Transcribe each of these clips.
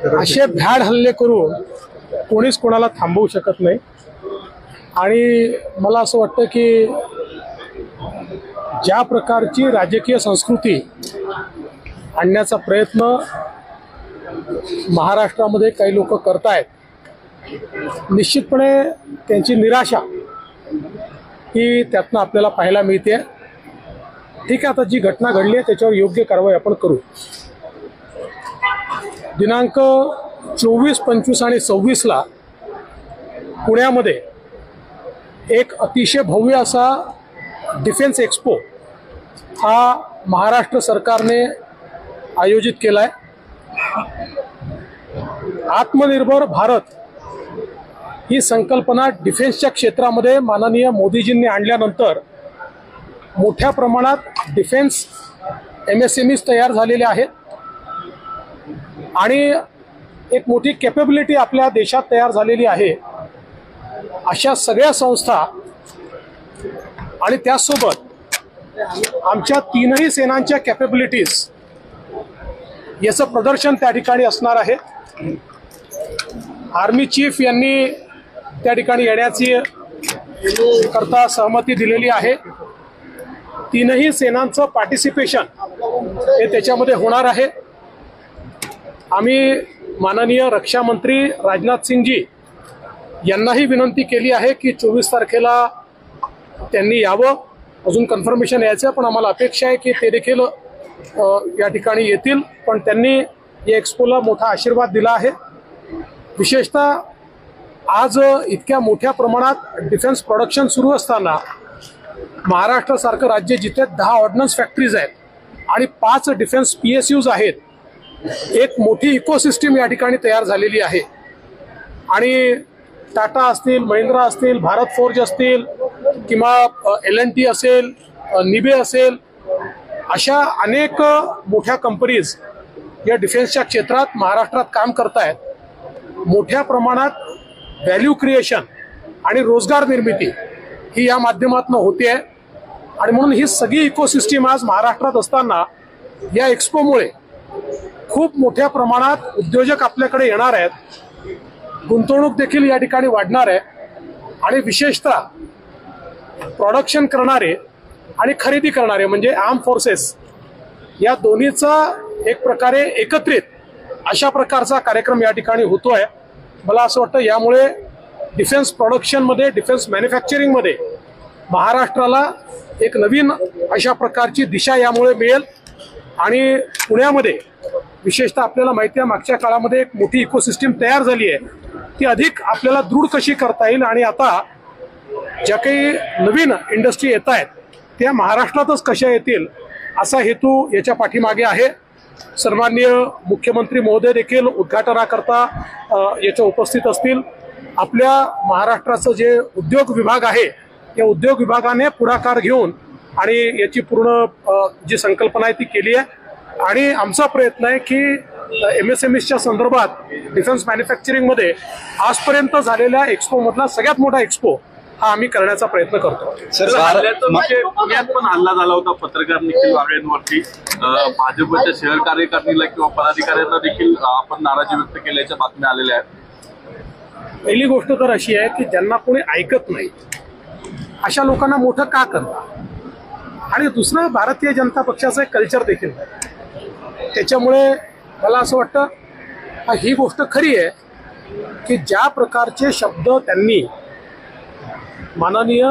असे भ्याड हल्ले करून कोणीच कोणाला थांबवू शकत नाही। आणि मला असं वाटतं की ज्या प्रकारची राजकीय संस्कृती आणण्याचा प्रयत्न महाराष्ट्रामध्ये काही लोक करतायत, निश्चितपणे त्यांची निराशा ही त्यातनं आपल्याला पाहायला मिळते। ठीक आहे, आता जी घटना घडली आहे त्याच्यावर योग्य कारवाई आपण करू। दिनांक 24, 25 आणि 26 पुण्यामध्ये एक अतिशय भव्य असा डिफेन्स एक्सपो हा महाराष्ट्र सरकारने आयोजित केला आहे। आत्मनिर्भर भारत ही संकल्पना डिफेन्सच्या क्षेत्रामध्ये माननीय मोदीजींनी आणल्यानंतर मोठ्या प्रमाणात डिफेन्स MSMEs तयार झालेले आहेत आणि एक मोठी कॅपेबिलिटी आपल्या देशात तयार झालेली आहे। अशा सगळ्या संस्था आणि त्यासोबत आमच्या तीनही सेनांच्या कॅपेबिलिटीज याचं प्रदर्शन त्या ठिकाणी असणार आहे। आर्मी चीफ यांनी त्या ठिकाणी येण्याची करता सहमती दिलेली आहे। तीनही सेनांचं पार्टिसिपेशन हे त्याच्यामध्ये होणार आहे। आम्ही माननीय रक्षा मंत्री राजनाथ सिंगजी यांनाही विनंती केली आहे की 24 तारखेला त्यांनी यावं। अजून कन्फर्मेशन यायचं, पण आम्हाला अपेक्षा आहे की ते देखील या ठिकाणी येतील। पण त्यांनी या एक्सपोला मोठा आशीर्वाद दिला आहे। विशेषतः आज इतक्या मोठ्या प्रमाणात डिफेन्स प्रोडक्शन सुरू असताना महाराष्ट्रासारखं राज्य जिथे 10 ऑर्डनन्स फॅक्टरीज आहेत आणि 5 डिफेन्स PSUs आहेत, एक मोठी इकोसिस्टीम या ठिकाणी तयार झालेली आहे। आणि टाटा असतील, महिंद्रा असतील, भारत फोर्ज असतील किंवा L&T असेल, निबे असेल, अशा अनेक मोठ्या कंपनीज या डिफेन्सच्या क्षेत्रात महाराष्ट्रात काम करतायत। मोठ्या प्रमाणात व्हॅल्यू क्रिएशन आणि रोजगार निर्मिती ही या माध्यमातून होते आहे। आणि म्हणून ही सगळी इकोसिस्टीम आज महाराष्ट्रात असताना या एक्सपोमुळे खूप मोठ्या प्रमाणात उद्योजक आपल्याकडे येणार आहेत, गुंतवणूक देखील या ठिकाणी वाढणार आहे आणि विशेषतः प्रोडक्शन करणारे आणि खरेदी करणारे म्हणजे आर्म फोर्सेस या दोन्हीचा एक प्रकारे एकत्रित अशा प्रकारचा कार्यक्रम या ठिकाणी होतोय। मला असं वाटतं यामुळे डिफेन्स प्रोडक्शनमध्ये, डिफेन्स मॅन्युफॅक्चरिंगमध्ये महाराष्ट्राला एक नवीन अशा प्रकारची दिशा यामुळे मिळेल। आणि पुण्यामध्ये विशेषतः आपल्याला माहिती आहे मागच्या काळामध्ये एक मोठी इकोसिस्टीम तयार झाली आहे, ती अधिक आपल्याला दृढ कशी करता येईल आणि आता ज्या काही नवीन इंडस्ट्री येत आहेत त्या महाराष्ट्रातच कशा येतील असा हेतू याच्या पाठीमागे आहे। सन्माननीय मुख्यमंत्री महोदय देखील उद्घाटनाकरता याच्या उपस्थित असतील। आपल्या महाराष्ट्राचं जे उद्योग विभाग आहे या उद्योग विभागाने पुढाकार घेऊन आणि याची पूर्ण जी संकल्पना आहे ती केली आहे। आणि आमचा प्रयत्न आहे की MSMEsच्या संदर्भात डिफेन्स मॅन्युफॅक्चरिंगमध्ये आजपर्यंत झालेल्या एक्सपोमधला सगळ्यात मोठा एक्सपो हा आम्ही करण्याचा प्रयत्न करतो। सर, म्हणजे पुण्यात पण हल्ला झाला होता पत्रकार निखिल वागळेंवरती। भाजपच्या शहर कार्यकारिणीला किंवा पदाधिकाऱ्यांना देखील आपण नाराजी व्यक्त केल्याच्या बातम्या आलेल्या आहेत। पहिली गोष्ट तर अशी आहे की ज्यांना कोणी ऐकत नाही अशा लोकांना मोठं का करता। आणि दुसरं, भारतीय जनता पक्षाचं एक कल्चर देखील आहे, त्याच्यामुळे मला असं वाटतं ही गोष्ट खरी आहे की ज्या प्रकारचे शब्द त्यांनी माननीय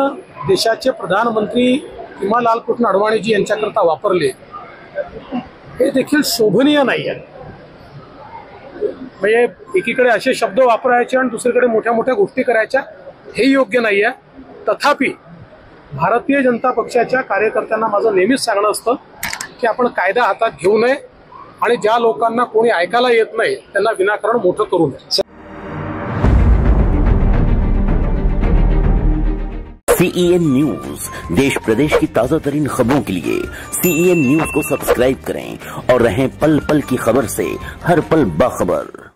देशाचे प्रधानमंत्री किमालालकृष्ण अडवाणीजी यांच्याकरता वापरले हे देखील शोभनीय नाही आहे। म्हणजे एकीकडे असे शब्द वापरायचे आणि दुसरीकडे मोठ्या मोठ्या गोष्टी करायच्या हे योग्य नाही आहे। तथापि भारतीय जनता पक्षाच्या कार्यकर्त्यांना माझं नेहमीच सांगणं असतं की आपण कायदा हातात घेऊ नये आणि ज्या लोकांना कोणी ऐकायला येत नाही त्यांना विनाकारण मोठं करू नये। CEN न्यूज, देश प्रदेश की ताजा तरीन खबरों के लिए CEN न्यूज को सब्सक्राइब करें और रहें पल पल की खबर से हर पल बाखबर।